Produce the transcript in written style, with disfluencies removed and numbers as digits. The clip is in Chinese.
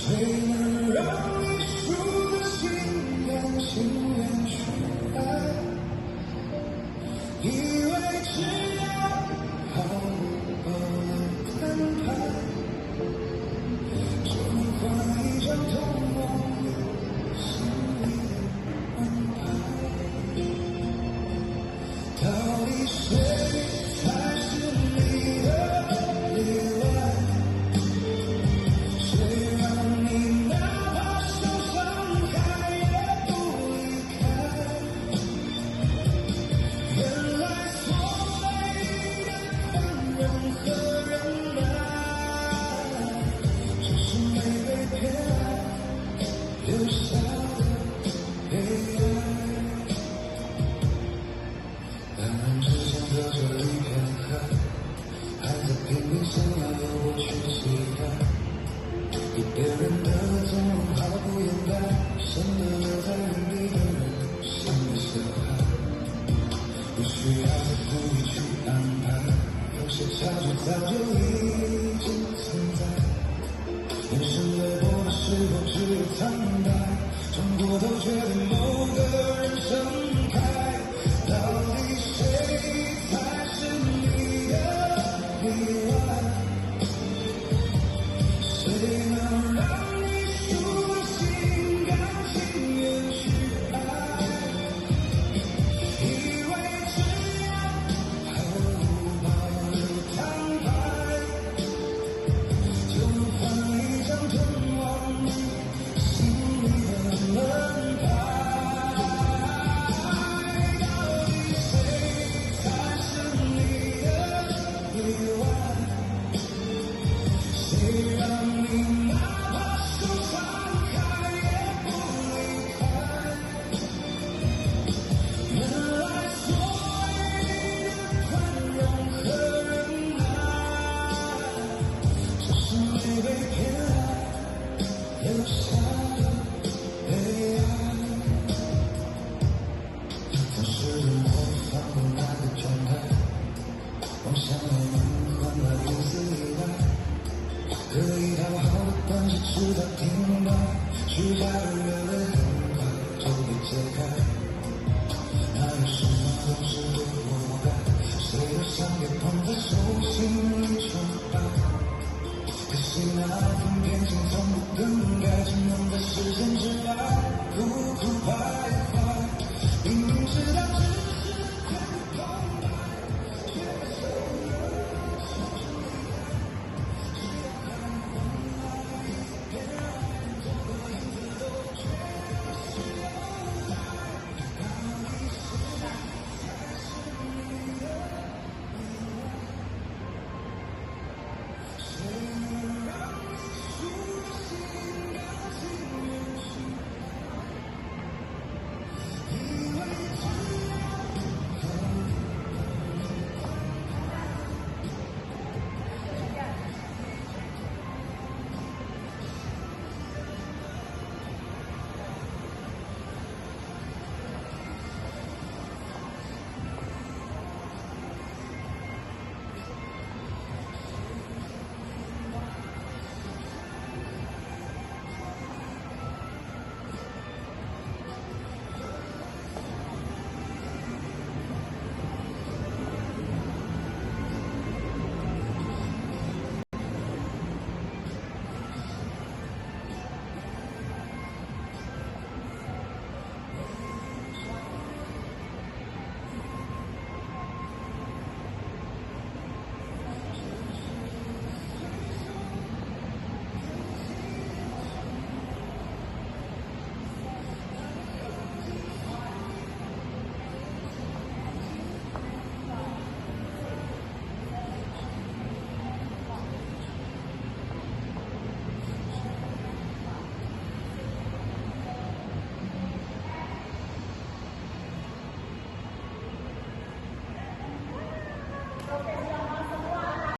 谁能让你输得心甘情愿去爱？以为只要毫无安排，就能画一张通往你心里的安排。到底谁才是你的例外？谁让你哪怕受伤害也不离开？原来所谓的宽容和忍耐，只是没被偏爱留下的悲哀。两人之间隔着一片海，还在拼命想要有我去期待。给别人的纵容毫不掩盖，显得留在原地的人像个小孩。不需要再故意去安排，有些差距早就已经存在。眼神掠过的时候只有苍白，转过头却对某个人盛开。到底谁才是你的例外？谁能让你输得心甘情愿去爱？以为只要毫无保留摊牌，就能换一张通往你心里的门牌。到底谁才是你的例外？谁让你哪怕受伤害也不离开？原来所谓的宽容和忍耐，只是没被偏爱留下的悲哀。总是让我放过那个状态，妄想要能换来一丝依赖。可一套好的关系直到停摆，虚假的热泪很快就被揭开。哪有什么都是对或该，谁的伤也捧在手心里崇拜。可惜那份偏心从不更改。